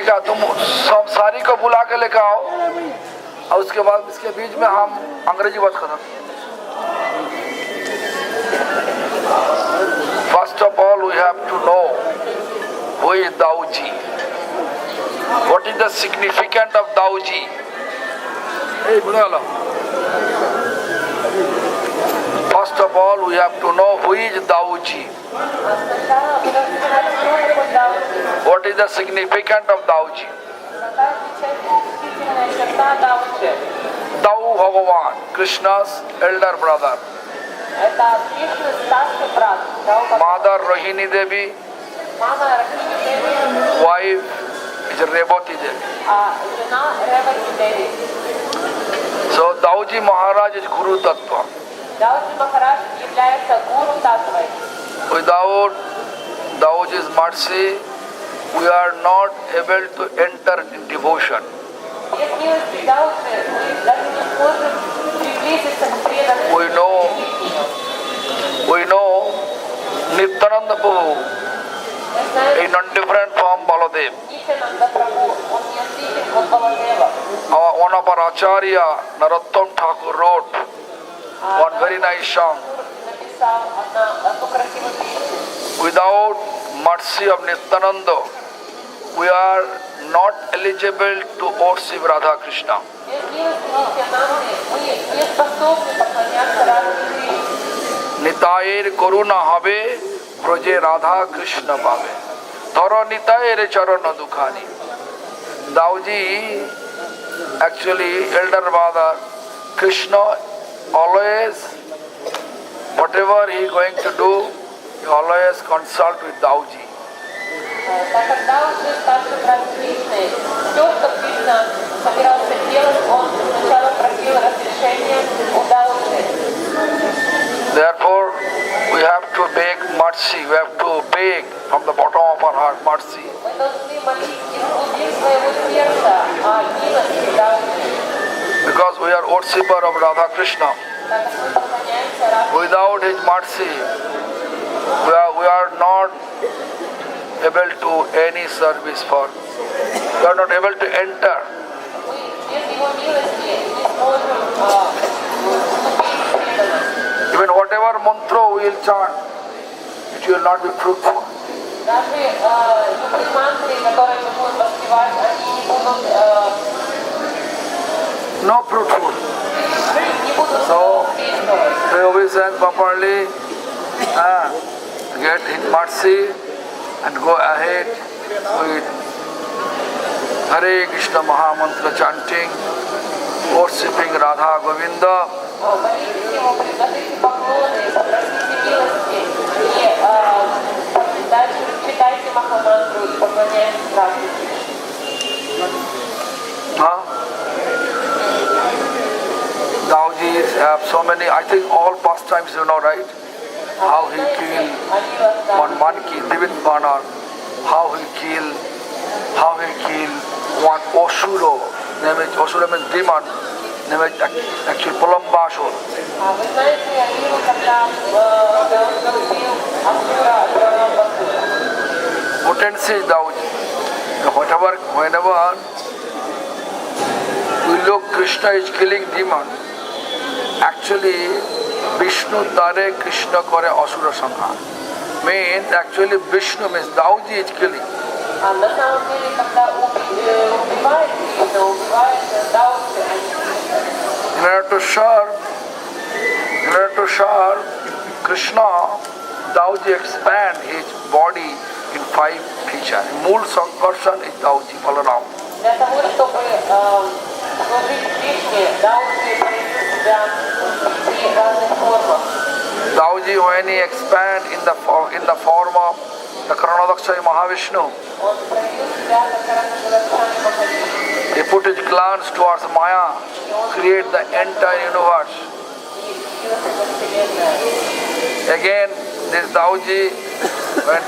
क्या तुम सब सारी को बुला के लेकर आओ और उसके बाद इसके बीच में हम अंग्रेजी बात खत्म. First of all, we have to know who is Daoji. What is the significance of Daoji? Hey, Budala. First of all, we have to know who is Daoji. What is the significance of Daoji? Dao Bhagavan, Krishna's elder brother. Mother Rohini Devi, wife is Revati Devi. So Daoji Maharaj is Guru Tattva. Without Daoji's mercy, we are not able to enter in devotion. We know Nityananda Prabhu, a non-different form Baladev. One of our Acharya, Narottam Thakur, wrote one very nice song. Without mercy of Nityananda, we are not eligible to worship Radha Krishna. Nitayer koruna habe, proje Radha Krishna bhave. Tharo nitayer charana dukhani. Daoji, actually elder brother, Krishna always, whatever he is going to do, he always consult with Daoji. Так как Даоджи старший брат Кришны, все, что Кришна собирался делать, он сначала просил разрешения у Даоджи. Therefore, we have to beg mercy, we have to beg from the bottom of our heart mercy. Мы должны молить из глубин своего сердца о милости Даоджи. Because we are worshipper of Radha Krishna. Так как мы поклоняемся Радхе. Without his mercy, we are not able to any service for. We are not able to enter. Мы без его милости не сможем вступить. Even whatever mantra we will chant, it will not be fruitful. Даже любые мантры, которые мы будем воспевать, они не будут No fruitful. So, we obedience properly, get in mercy and go ahead with Hare Krishna Mahamantra chanting, worshipping Radha Govinda. Молитесь его, предложите поклоны, попросите милости и дальше читайте Махамантру и поклоняйтесь Радхе. Daoji have so many, I think all pastimes you know, right? How he killed one monkey, Divit Banar, how he killed one Osuro, name is Osuro means demon, name is actually Palambashur. Вы знаете, Лилу, когда убил Асура, Парамбасура. Potency is Daoji. Whenever we look, Krishna is killing demon. Actually, Vishnu Tare Krishna Kore Asura Sanghar. Means actually Vishnu means Daoji is killing. А на самом деле, когда убивает Кришна, убивает Даоджи, а не Кришна. In order to serve Krishna, Daoji expand his body in 5 features. Mool Sankarshan is Daoji, Balaram. Для того, чтобы служить Кришне, Даоджи проявил себя в 5 разных формах. Daoji, when he expand in the form of the Karanadakshayi Mahavishnu, Он проявил себя как Каранадакшани Махавишну. he put his glance towards Maya, create the entire universe. Again, this Daoji, when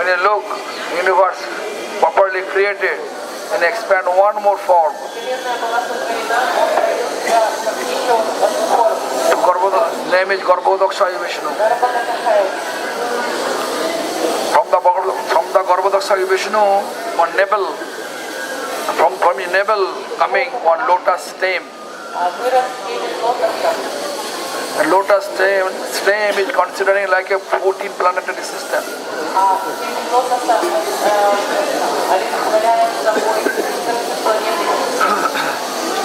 you look, universe properly created, and expand one more form. Name is Garbhodakshaya Vishnu. From the Garbhodaksa Vishnu, one navel, from his navel coming one lotus stem. Вырос из лотоса. The lotus stem is considering like a 14 planetary system. Семя лотоса олицетворяет собой 14 planetary system.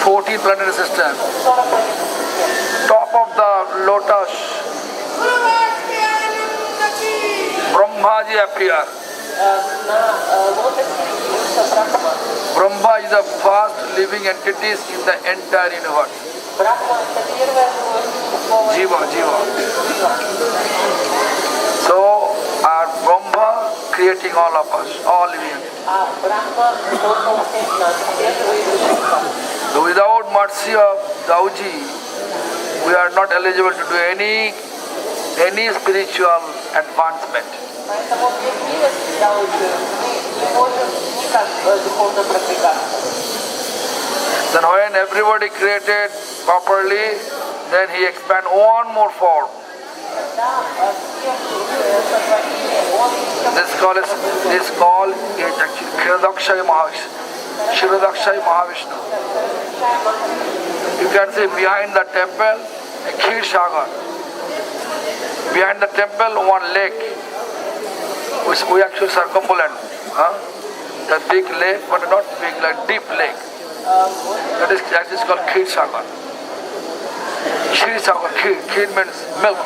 40 планетных систем. Top of the lotus, Brahmaji appear. На лотосе вышла Брахма. Brahma is the first living entities in the entire universe. Брахма – это первое живое существо. Jiva. So, our Brahma creating all of us, all living. А Брахма создал всех нас, все живые существа. So without mercy of Dauji, we are not eligible to do any spiritual advancement. Поэтому без милости Даоджи мы не можем никак духовно продвигаться. Then when everybody created properly, then he expand one more form. Когда всех сотворили, он еще This call is actually Kshirodakshaya Mahavishnu. You can see behind the temple a Kheer Sagar. Behind the temple one lake, which we actually circumambulate. The big lake, but not big, like deep lake. That is called Kheer Sagar. Kheer Sagar, Kheer means milk.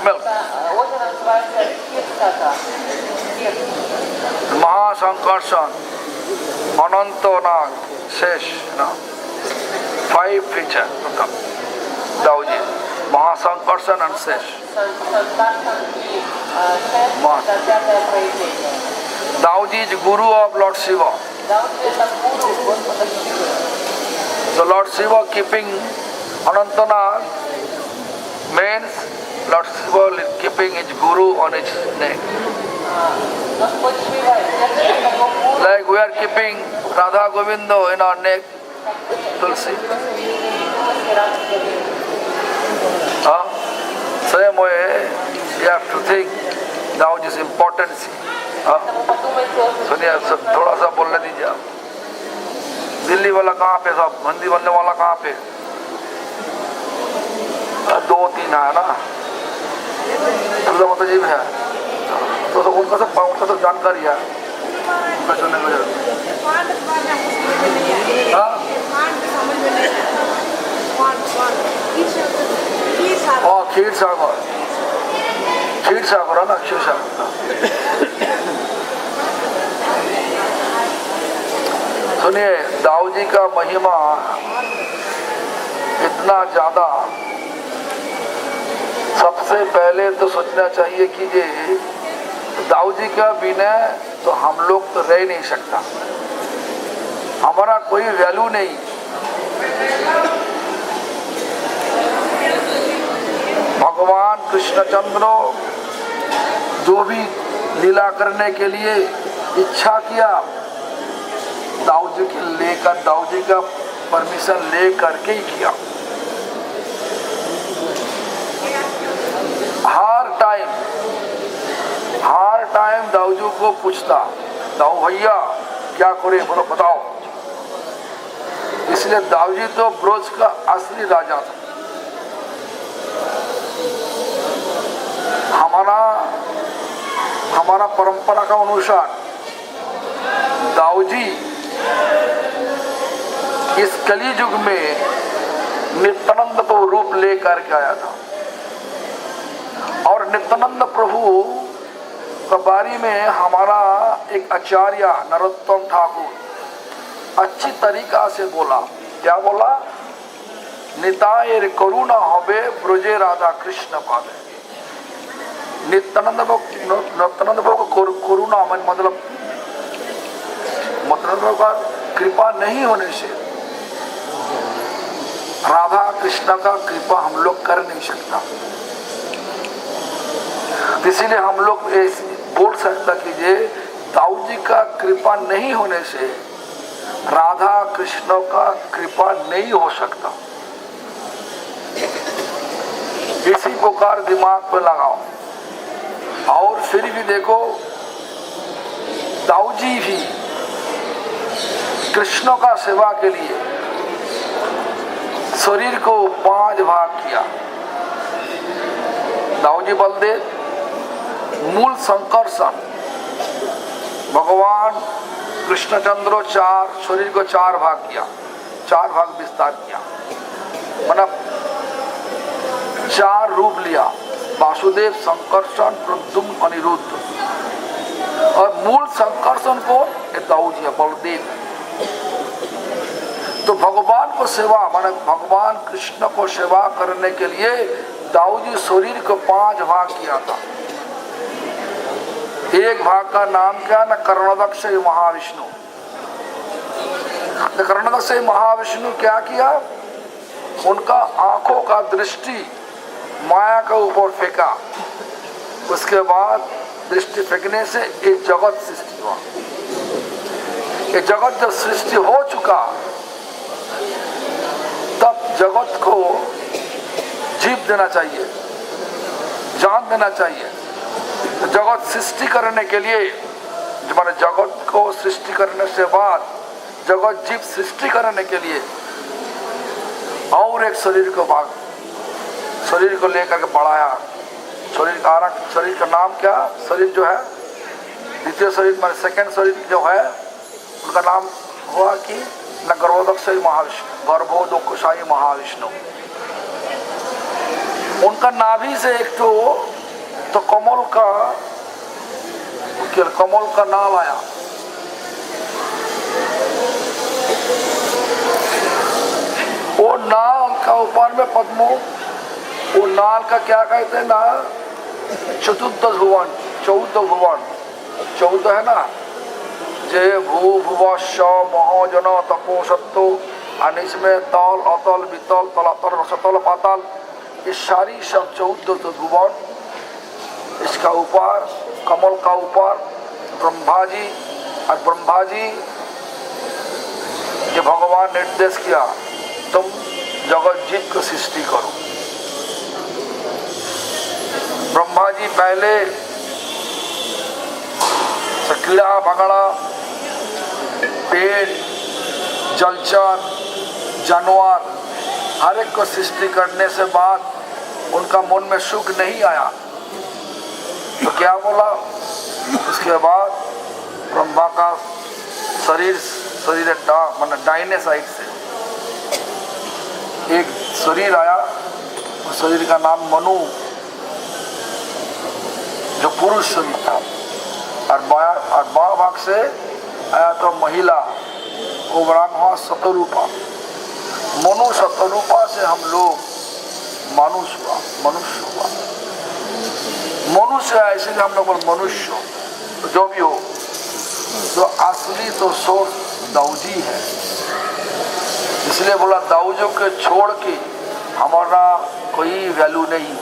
озеро называется Кирсака. Mahasankarshan, Anantanag, Shesh, 5 features of the Dauji. Mahasankarshan and Shesh. Санкарсан и Шест – это пятое проявление. Dauji is Guru of Lord Shiva. Даоджи – это гуру Господа Шивы. So Lord Shiva keeping Anantanag means Lord Shiva is keeping his Guru on his neck. Господь Шива держит своего гуру. Like we are keeping Radha Govindo in our neck, Tulsi. Same way, you have to think Dauji's importance. सुनिए थोड़ा सा बोलने दीजिए आप. दिल्ली वाला कहाँ पे सब, हिंदी बोलने वाला कहाँ पे? 2-3 है ना, तुझा मतलब जी है, तो उनका सब जानकारी है. सुनने को खीर सागर है ना, क्षीर सागर. सुनिए दाऊजी का महिमा इतना ज्यादा, सबसे पहले तो सोचना चाहिए कि ये दाऊजी का बिना तो हम लोग तो रह नहीं सकता, हमारा कोई वैल्यू नहीं. भगवान कृष्णचंद्र जो भी लीला करने के लिए इच्छा किया, दाऊजी का परमिशन ले करके ही किया. हर टाइम दाऊजी को पूछता, दाऊ भैया क्या करे बोलो बताओ. इसलिए दाऊजी तो ब्रज का असली राजा था. हमारा परंपरा का अनुसार दाऊजी इस कली युग में नित्यानंद प्रभु रूप लेकर के आया था, और नित्यानंद प्रभु बारी में हमारा एक आचार्य नरोत्तम ठाकुर अच्छी तरीका से बोला. क्या बोला? नितायेर करुणा होबे ब्रजे राधा कृष्ण पावे. नित्यानंद प्रभु को करुणा मतलब का कृपा नहीं होने से राधा कृष्ण का कृपा हम लोग कर नहीं सकता. इसीलिए हम लोग बोल सकता कि ये दाऊजी का कृपा नहीं होने से राधा कृष्ण का कृपा नहीं हो सकता. इसी प्रकार दिमाग पर लगाओ. और फिर भी देखो दाऊ जी भी कृष्ण का सेवा के लिए शरीर को 5 भाग किया। दाऊ जी बलदेव मूल संकर्षण, भगवान कृष्णचंद्र शरीर को 4 भाग किया, 4 भाग विस्तार किया, मतलब 4 रूप लिया, वासुदेव, संकर्षण, प्रद्युम्न, अनिरुद्ध। और मूल संकर्षण को दाऊ जी बलदेव। तो भगवान को सेवा माने भगवान कृष्ण को सेवा करने के लिए दाऊ जी शरीर को 5 भाग किया था। एक भाग का नाम क्या ना, कर्णदक्ष महाविष्णु। कर्णदक्ष महाविष्णु क्या किया, उनका आंखों का दृष्टि माया के ऊपर फेंका। उसके बाद दृष्टि फेंकने से एक जगत सृष्टि हुआ। ये जगत जब सृष्टि हो चुका तब जगत को जीव देना चाहिए, जान देना चाहिए। तो जगत सृष्टि करने के लिए माने जगत को सृष्टि करने से बाद जगत जीव सृष्टि करने के लिए और एक शरीर को भाग, शरीर को लेकर के बढ़ाया। शरीर का नाम क्या, शरीर जो है द्वितीय शरीर माने सेकंड शरीर जो है उनका नाम हुआ कि न गर्भोदक्षाई महाविष्णु, गर्भोदक्षाई महाविष्णु। उनका नाभि से एक तो कमल का नाल आया। वो नाल का ऊपर में पद्मो, वो नाल का क्या कहते हैं ना, चतुर्थ भुवन, 14 भुवन, 14 है ना, जय भू भुवस्व महाजन तपोसत्तो, अनिश में तल अतल वितल तलातल रसतल पाताल, ये सारी सब 14 भुवन। इसका ऊपर कमल का ऊपर ब्रह्मा जी, और ब्रह्मा जी ये भगवान निर्देश किया तुम जगत जीव को सृष्टि करो। ब्रह्मा जी पहले कीड़ा भगड़ा, पेड़, जलचर, जानवर हर एक को सृष्टि करने से बाद उनका मन में सुख नहीं आया तो क्या बोला, उसके बाद ब्रह्मा का शरीर मतलब दाहिने साइड से एक शरीर आया। उस शरीर का नाम मनु, जो पुरुष शरीर था, और बाया भाग से आया तो महिला, वो नाम हुआ शतरूपा। मनु शतरूपा से हम लोग मनुष्य हुआ। मनुष्य है इसलिए हम लोग मनुष्य, तो जो भी हो, तो असली तो सोर्स दाऊजी है। इसलिए बोला दाऊजों के छोड़ के हमारा कोई वैल्यू नहीं।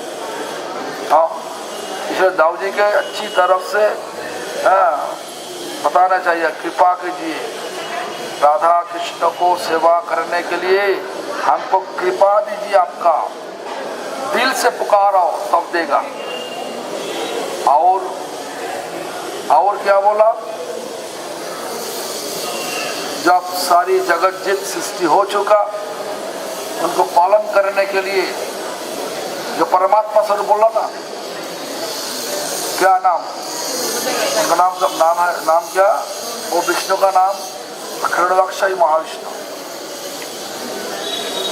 हाँ, इसलिए दाऊजी के अच्छी तरफ से बताना चाहिए, कृपा कीजिए राधा कृष्ण को सेवा करने के लिए हमको कृपा दीजिए, आपका दिल से पुकारो तब देगा। और क्या बोला, जब सारी जगत जीत सृष्टि हो चुका, उनको पालन करने के लिए जो परमात्मा स्वरूप बोला था, क्या नाम, उनका नाम क्या, वो विष्णु का नाम क्षीरोदक्षाई महाविष्णु।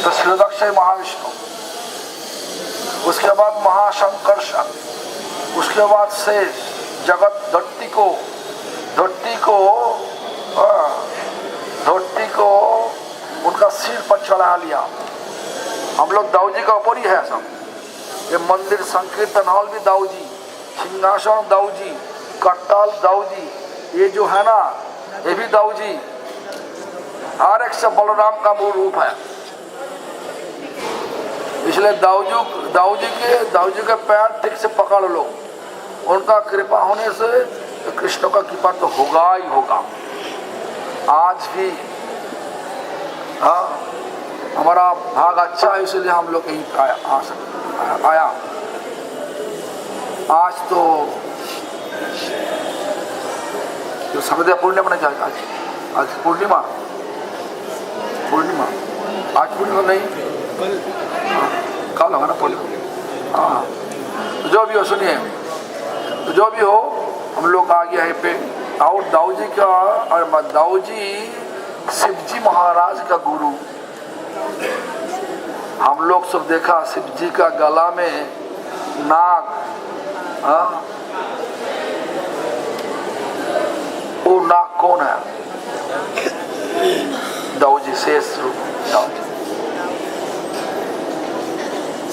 तो क्षीरोदक्षाई महाविष्णु, उसके बाद महासंकर्षण, उसके बाद शेष जगत धरती को उनका सिर पर चढ़ा लिया। हम लोग दाऊजी का ऊपर ही है सब। ये मंदिर संकीर्तन हॉल भी दाऊजी, सिंहासन दाऊजी, कट्टाल दाऊजी, ये जो है ना ये भी दाऊजी। हर एक से बलराम का मूल रूप है। इसलिए दाऊजी के पैर ठीक से पकड़ लो, उनका कृपा होने से तो कृष्ण का कृपा तो होगा ही होगा। आज भी हाँ, हमारा भाग अच्छा है, इसलिए हम लोग कहीं आया। आज तो तो संध्या पूर्णिमा नहीं आज आज पूर्णिमा आज पूर्णिमा नहीं कल होगा ना पूर्णिमा। हाँ तो जो भी हो सुनिए, तो जो भी हो हम लोग आ गया है पे। और दाऊ जी का, और दाऊ जी शिवजी महाराज का गुरु। हम लोग सब देखा शिव जी का गला में नाग, वो नाग कौन है? दाऊ जी शेष रूप दाऊ जी।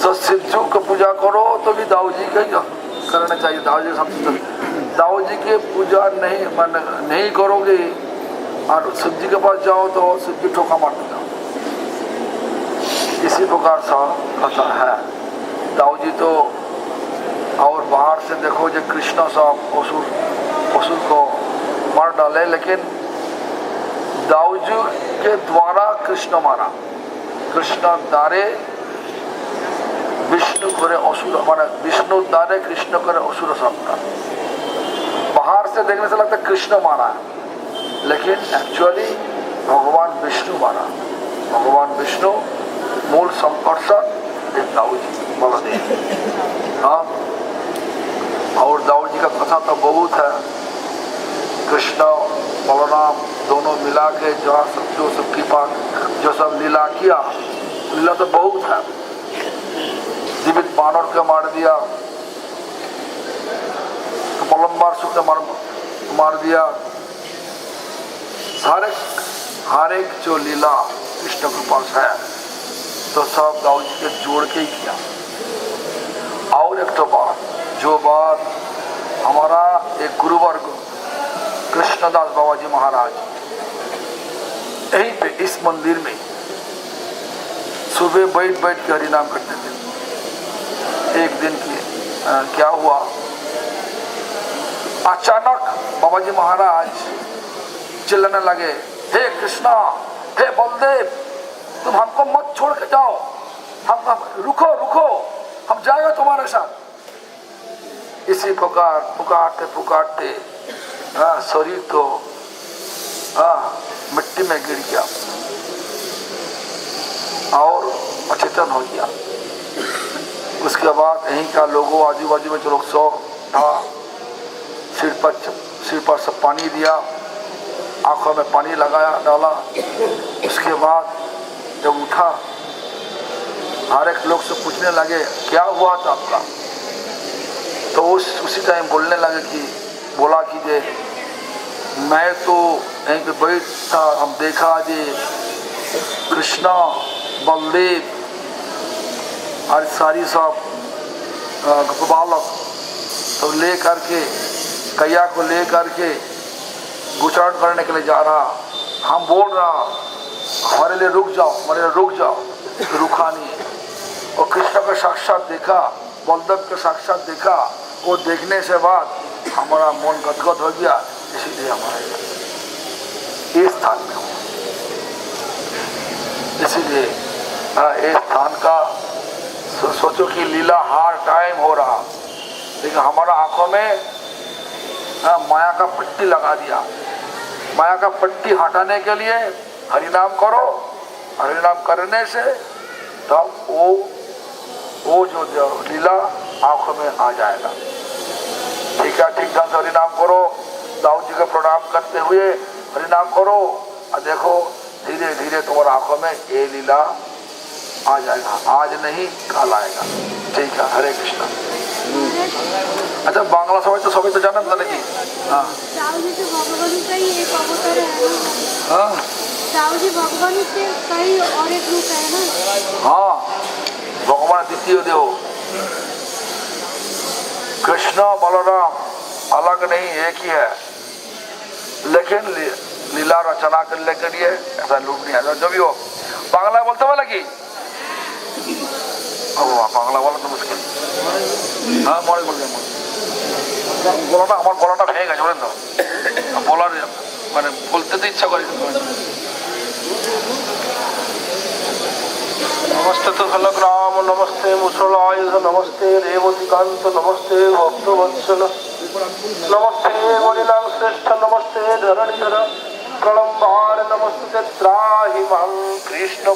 तो शिव जी को पूजा करो तो भी दाऊ जी का ही करना चाहिए। दाऊ जी सबसे दाऊ जी की पूजा नहीं करोगे और शिव जी के पास जाओ तो शिव जी ठोका मार देगा। इसी प्रकार सा कथा है। दाऊ जी तो और बाहर से देखो जो कृष्ण साहब असुर को मार डाले, लेकिन दाऊ जी के द्वारा कृष्ण मारा। कृष्ण द्वारे विष्णु करे असुर, माना विष्णु द्वारे कृष्ण करे असुर सबका। बाहर से देखने से लगता है कृष्ण मारा है, लेकिन एक्चुअली भगवान विष्णु मारा। भगवान विष्णु मूल संकर्षक एक दाऊ जी बलदेव। हाँ, और दाऊ जी का कथा तो बहुत है। कृष्ण बलराम दोनों मिला के जो सब कृपा जो सब लीला किया, लीला तो बहुत है। जीवित बानर के मार दिया, पलम्बासुर के मार दिया। हर एक जो लीला कृष्ण के पास है तो सब दाऊ जी के जोड़ के ही किया। और एक तो बात, जो बात हमारा एक गुरुवर्ग कृष्णदास बाबा जी महाराज यहीं पे इस मंदिर में सुबह बैठ के हरिनाम करते थे। एक दिन की क्या हुआ, अचानक बाबा जी महाराज चिल्लाने लगे, हे कृष्णा, हे बलदेव, तुम हमको मत छोड़ के जाओ, हम रुको, हम जाएगा तुम्हारे साथ। इसी प्रकार पुकारते शरीर तो मिट्टी में गिर गया और अचेतन हो गया। उसके बाद यहीं का लोगों आजू बाजू में जो लोग सो था, सिर पर सब पानी दिया, आंखों में पानी लगाया डाला। उसके बाद जब उठा, हर एक लोग से पूछने लगे क्या हुआ था आपका। तो उसी टाइम बोलने लगे बोला कि मैं तो यहीं पे बैठ था, हम देखा जी कृष्णा बलदेव और सारी सब बालक तो ले करके कैया को ले करके गुचरण करने के लिए जा रहा। हम बोल रहा हमारे लिए रुक जाओ, रुका नहीं। और कृष्ण का साक्षात देखा, बलदेव का साक्षात देखा। वो देखने से बाद हमारा मन गदगद हो गया, इसीलिए हमारे इस स्थान में हूँ। इसीलिए इस स्थान का सोचो कि लीला हर टाइम हो रहा, लेकिन हमारा आंखों में माया का पट्टी लगा दिया। माया का पट्टी हटाने के लिए हरिनाम करो, हरिनाम करने से तब वो जो लीला आंखों में आ जाएगा। ठीक है, ठीक ढंग से हरिनाम करो, दाऊ जी को प्रणाम करते हुए हरिनाम करो, और देखो धीरे धीरे तुम्हारी आंखों में ये लीला आ जाएगा। आज नहीं कल आएगा। ठीक है, हरे कृष्णा। अच्छा, बांग्ला सबाई तो जाना था नाकि? हाँ, हाँ, भगवान द्वितीय देव कृष्ण बलराम अलग नहीं, एक ही है, लेकिन लीला रचना करने के लिए ऐसा लूट नहीं है। जो भी हो, बांग्ला बोलते हुए लगी, बांग्ला बोला तो मुश्किल। हाँ, मोड़े बोल गया, गलाटा ভেঙে গেছে বলেন তো, বলার মানে বলতে তো ইচ্ছা করে। नमस्ते तो फलग्राम नमस्ते मुसलायुध नमस्ते रेवतिकांत नमस्ते भक्तवत्सल नमस्ते मणिनां श्रेष्ठ नमस्ते धरणीधर प्रलम्बार नमस्ते त्राहि मां कृष्ण